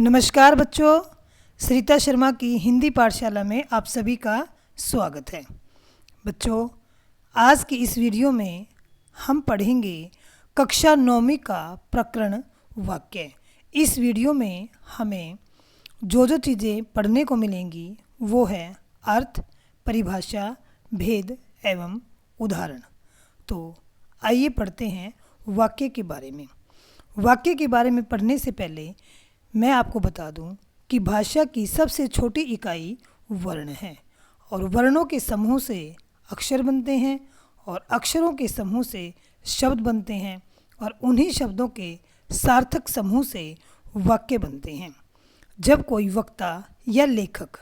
नमस्कार बच्चों, सरिता शर्मा की हिंदी पाठशाला में आप सभी का स्वागत है। बच्चों, आज की इस वीडियो में हम पढ़ेंगे कक्षा 9वीं का प्रकरण वाक्य। इस वीडियो में हमें जो चीज़ें पढ़ने को मिलेंगी वो है अर्थ, परिभाषा, भेद एवं उदाहरण। तो आइए पढ़ते हैं वाक्य के बारे में। वाक्य के बारे में पढ़ने से पहले मैं आपको बता दूं कि भाषा की सबसे छोटी इकाई वर्ण है और वर्णों के समूह से अक्षर बनते हैं और अक्षरों के समूह से शब्द बनते हैं और उन्हीं शब्दों के सार्थक समूह से वाक्य बनते हैं। जब कोई वक्ता या लेखक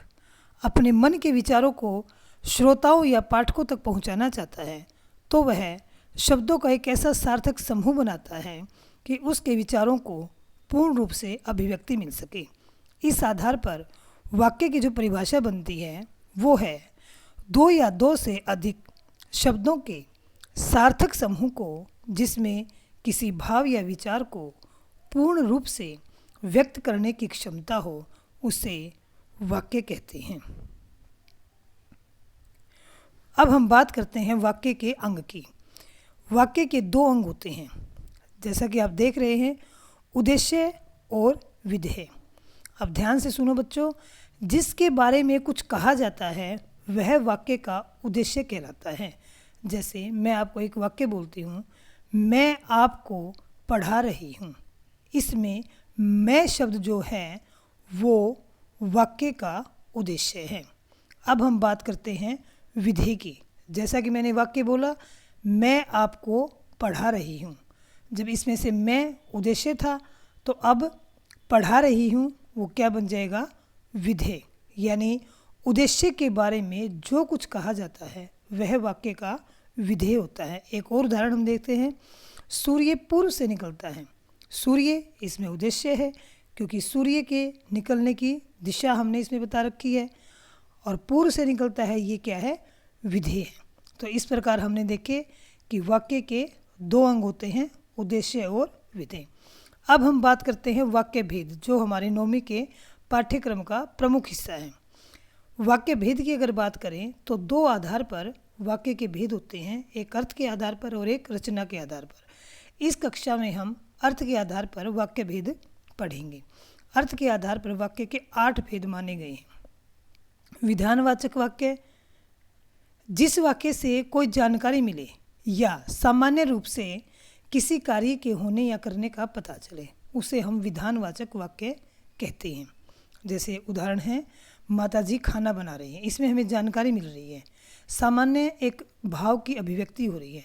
अपने मन के विचारों को श्रोताओं या पाठकों तक पहुंचाना चाहता है तो वह शब्दों का एक ऐसा सार्थक समूह बनाता है कि उसके विचारों को पूर्ण रूप से अभिव्यक्ति मिल सके। इस आधार पर वाक्य की जो परिभाषा बनती है वो है दो या दो से अधिक शब्दों के सार्थक समूह को जिसमें किसी भाव या विचार को पूर्ण रूप से व्यक्त करने की क्षमता हो उसे वाक्य कहते हैं। अब हम बात करते हैं वाक्य के अंग की। वाक्य के दो अंग होते हैं, जैसा कि आप देख रहे हैं, उद्देश्य और विधेय। अब ध्यान से सुनो बच्चों, जिसके बारे में कुछ कहा जाता है वह वाक्य का उद्देश्य कहलाता है। जैसे मैं आपको एक वाक्य बोलती हूँ, मैं आपको पढ़ा रही हूँ। इसमें मैं शब्द जो है वो वाक्य का उद्देश्य है। अब हम बात करते हैं विधेय की। जैसा कि मैंने वाक्य बोला, मैं आपको पढ़ा रही हूँ। जब इसमें से मैं उद्देश्य था तो अब पढ़ा रही हूँ वो क्या बन जाएगा, विधेय। यानी उद्देश्य के बारे में जो कुछ कहा जाता है वह वाक्य का विधेय होता है। एक और उदाहरण हम देखते हैं, सूर्य पूर्व से निकलता है। सूर्य इसमें उद्देश्य है क्योंकि सूर्य के निकलने की दिशा हमने इसमें बता रखी है और पूर्व से निकलता है, ये क्या है, विधेय है। तो इस प्रकार हमने देखे कि वाक्य के दो अंग होते हैं, उद्देश्य और विधेय। अब हम बात करते हैं वाक्य भेद, जो हमारे 9वीं के पाठ्यक्रम का प्रमुख हिस्सा है। वाक्य भेद की अगर बात करें तो दो आधार पर वाक्य के भेद होते हैं, एक अर्थ के आधार पर और एक रचना के आधार पर। इस कक्षा में हम अर्थ के आधार पर वाक्य भेद पढ़ेंगे। अर्थ के आधार पर वाक्य के 8 भेद माने गए हैं। विधानवाचक वाक्य, जिस वाक्य से कोई जानकारी मिले या सामान्य रूप से किसी कार्य के होने या करने का पता चले उसे हम विधानवाचक वाक्य कहते हैं। जैसे उदाहरण है, माताजी खाना बना रही हैं। इसमें हमें जानकारी मिल रही है, सामान्य एक भाव की अभिव्यक्ति हो रही है,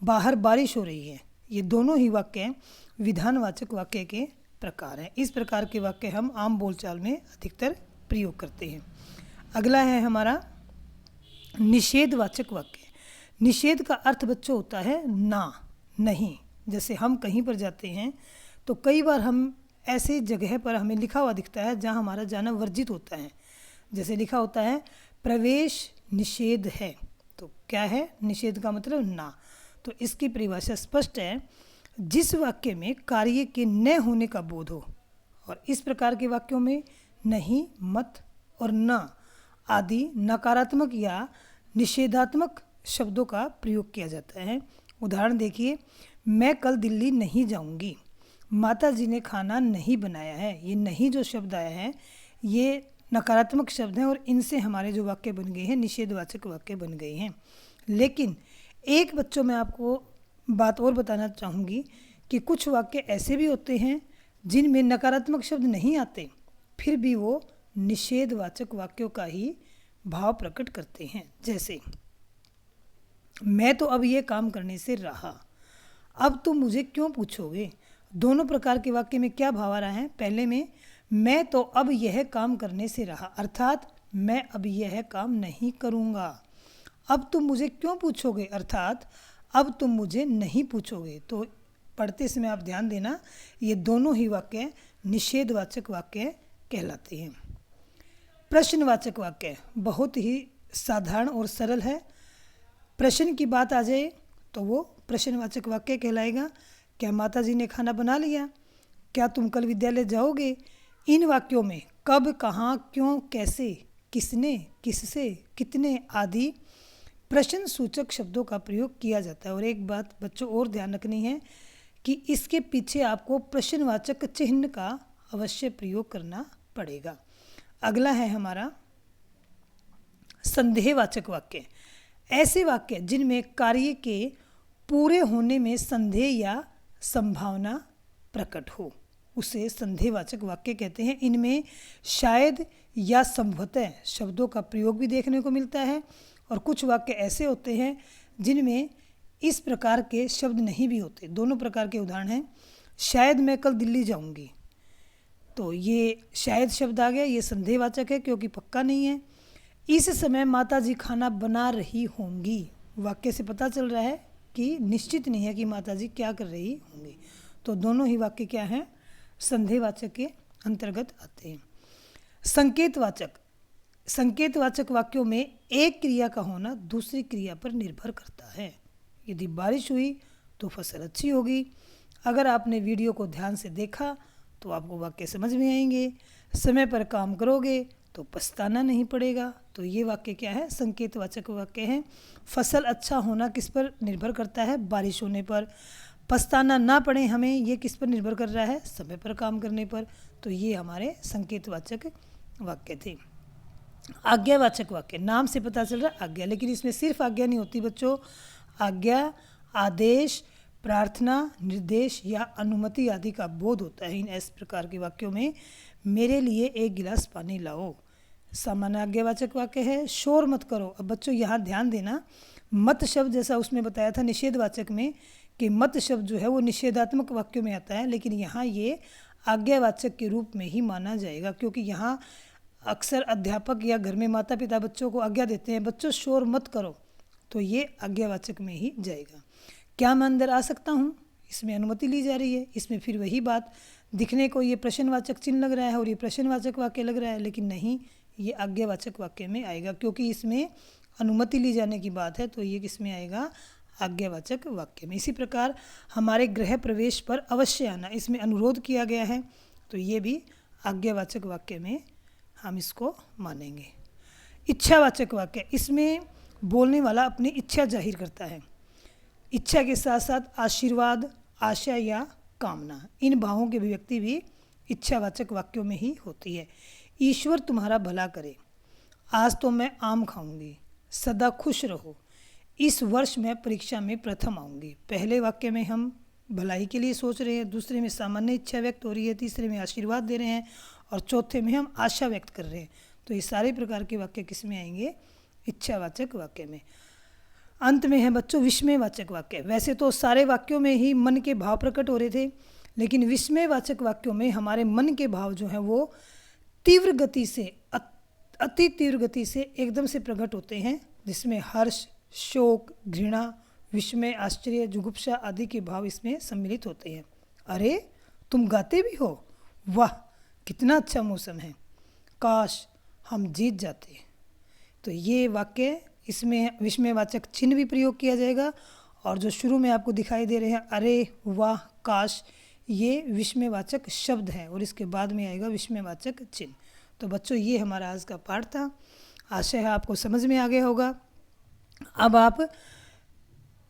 बाहर बारिश हो रही है। ये दोनों ही वाक्य विधानवाचक वाक्य के प्रकार हैं। इस प्रकार के वाक्य हम आम बोलचाल में अधिकतर प्रयोग करते हैं। अगला है हमारा निषेधवाचक वाक्य। निषेध का अर्थ बच्चों होता है ना, नहीं। जैसे हम कहीं पर जाते हैं तो कई बार हम ऐसे जगह पर हमें लिखा हुआ दिखता है जहाँ हमारा जाना वर्जित होता है। जैसे लिखा होता है प्रवेश निषेध है, तो क्या है, निषेध का मतलब ना। तो इसकी परिभाषा स्पष्ट है, जिस वाक्य में कार्य के न होने का बोध हो। और इस प्रकार के वाक्यों में नहीं, मत और न आदि नकारात्मक या निषेधात्मक शब्दों का प्रयोग किया जाता है। उदाहरण देखिए, मैं कल दिल्ली नहीं जाऊंगी। माता जी ने खाना नहीं बनाया है। ये नहीं जो शब्द आया है ये नकारात्मक शब्द हैं और इनसे हमारे जो वाक्य बन गए हैं निषेधवाचक वाक्य बन गए हैं। लेकिन एक बच्चों मैं आपको बात और बताना चाहूँगी कि कुछ वाक्य ऐसे भी होते हैं जिनमें नकारात्मक शब्द नहीं आते, फिर भी वो निषेधवाचक वाक्यों का ही भाव प्रकट करते हैं। जैसे, मैं तो अब ये काम करने से रहा, अब तुम मुझे क्यों पूछोगे। दोनों प्रकार के वाक्य में क्या भाव आ रहा है, पहले में मैं तो अब यह काम करने से रहा, अर्थात मैं अब यह काम नहीं करूँगा। अब तुम मुझे क्यों पूछोगे, अर्थात अब तुम मुझे नहीं पूछोगे। तो पढ़ते समय आप ध्यान देना, ये दोनों ही वाक्य निषेधवाचक वाक्य कहलाते हैं। प्रश्नवाचक वाक्य बहुत ही साधारण और सरल है। प्रश्न की बात आ जाए तो वो प्रश्नवाचक वाक्य कहलाएगा। क्या माता जी ने खाना बना लिया, क्या तुम कल विद्यालय जाओगे, इन वाक्यों में कब, कहाँ, क्यों, कैसे, किसने, किससे, कितने आदि प्रश्न सूचक शब्दों का प्रयोग किया जाता है। और एक बात बच्चों और ध्यान रखनी है कि इसके पीछे आपको प्रश्नवाचक चिन्ह का अवश्य प्रयोग करना पड़ेगा। अगला है हमारा संदेहवाचक वाक्य। ऐसे वाक्य जिनमें कार्य के पूरे होने में संदेह या संभावना प्रकट हो उसे संदेहवाचक वाक्य कहते हैं। इनमें शायद या संभवतः शब्दों का प्रयोग भी देखने को मिलता है और कुछ वाक्य ऐसे होते हैं जिनमें इस प्रकार के शब्द नहीं भी होते। दोनों प्रकार के उदाहरण हैं। शायद मैं कल दिल्ली जाऊंगी, तो ये शायद शब्द आ गया, ये संदेहवाचक है क्योंकि पक्का नहीं है। इस समय माताजी खाना बना रही होंगी, वाक्य से पता चल रहा है कि निश्चित नहीं है कि माताजी क्या कर रही होंगी। तो दोनों ही वाक्य क्या हैं, संदेहवाचक के अंतर्गत आते हैं। संकेतवाचक। संकेतवाचक वाक्यों में एक क्रिया का होना दूसरी क्रिया पर निर्भर करता है। यदि बारिश हुई तो फसल अच्छी होगी। अगर आपने वीडियो को ध्यान से देखा तो आपको वाक्य समझ में आएंगे। समय पर काम करोगे तो पछताना नहीं पड़ेगा। तो ये वाक्य क्या है, संकेतवाचक वाक्य है। फसल अच्छा होना किस पर निर्भर करता है, बारिश होने पर। पछताना ना पड़े हमें, ये किस पर निर्भर कर रहा है, समय पर काम करने पर। तो ये हमारे संकेतवाचक वाक्य थे। आज्ञावाचक वाक्य, नाम से पता चल रहा है आज्ञा, लेकिन इसमें सिर्फ आज्ञा नहीं होती बच्चों। आज्ञा, आदेश, प्रार्थना, निर्देश या अनुमति आदि का बोध होता है। इन इस प्रकार के वाक्यों में मेरे लिए एक गिलास पानी लाओ सामान्य आज्ञावाचक वाक्य है। शोर मत करो। अब बच्चों यहाँ ध्यान देना, मत शब्द जैसा उसमें बताया था निषेधवाचक में कि मत शब्द जो है वो निषेधात्मक वाक्यों में आता है, लेकिन यहाँ ये आज्ञावाचक के रूप में ही माना जाएगा क्योंकि यहाँ अक्सर अध्यापक या घर में माता पिता बच्चों को आज्ञा देते हैं, बच्चों शोर मत करो, तो ये आज्ञावाचक में ही जाएगा। क्या मैं अंदर आ सकता हूँ, इसमें अनुमति ली जा रही है। इसमें फिर वही बात, दिखने को ये प्रश्नवाचक चिन्ह लग रहा है और ये प्रश्नवाचक वाक्य लग रहा है, लेकिन नहीं, ये आज्ञावाचक वाक्य में आएगा क्योंकि इसमें अनुमति ली जाने की बात है। तो ये किस में आएगा, आज्ञावाचक वाक्य में। इसी प्रकार हमारे गृह प्रवेश पर अवश्य आना, इसमें अनुरोध किया गया है, तो ये भी आज्ञावाचक वाक्य में हम इसको मानेंगे। इच्छावाचक वाक्य, इसमें बोलने वाला अपनी इच्छा जाहिर करता है। इच्छा के साथ साथ आशीर्वाद, आशा या कामना, इन भावों की अभिव्यक्ति भी इच्छावाचक वाक्यों में ही होती है। ईश्वर तुम्हारा भला करे, आज तो मैं आम खाऊंगी, सदा खुश रहो, इस वर्ष मैं परीक्षा में प्रथम आऊंगी। पहले वाक्य में हम भलाई के लिए सोच रहे हैं, दूसरे में सामान्य इच्छा व्यक्त हो रही है, तीसरे में आशीर्वाद दे रहे हैं और चौथे में हम आशा व्यक्त कर रहे हैं। तो ये सारे प्रकार के वाक्य किस में आएंगे, इच्छावाचक वाक्य में। अंत में है बच्चों विस्मयवाचक वाक्य। वैसे तो सारे वाक्यों में ही मन के भाव प्रकट हो रहे थे, लेकिन विस्मयवाचक वाक्यों में हमारे मन के भाव जो हैं वो तीव्र गति से, अति तीव्र गति से एकदम से प्रकट होते हैं, जिसमें हर्ष, शोक, घृणा, विस्मय, आश्चर्य, जुगुप्सा आदि के भाव इसमें सम्मिलित होते हैं। अरे तुम गाते भी हो, वाह कितना अच्छा मौसम है, काश हम जीत जाते। तो ये वाक्य, इसमें विस्मयवाचक चिन्ह भी प्रयोग किया जाएगा और जो शुरू में आपको दिखाई दे रहे हैं अरे, वाह, काश, ये विस्मयवाचक शब्द हैं और इसके बाद में आएगा विस्मयवाचक चिन्ह। तो बच्चों ये हमारा आज का पाठ था, आशा है आपको समझ में आ गया होगा। अब आप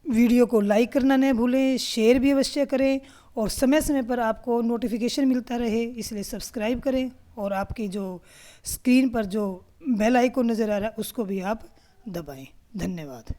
वीडियो को लाइक करना न भूलें, शेयर भी अवश्य करें और समय समय पर आपको नोटिफिकेशन मिलता रहे इसलिए सब्सक्राइब करें और आपकी जो स्क्रीन पर जो बेल आइकन नज़र आ रहा है उसको भी आप दबाएं। धन्यवाद।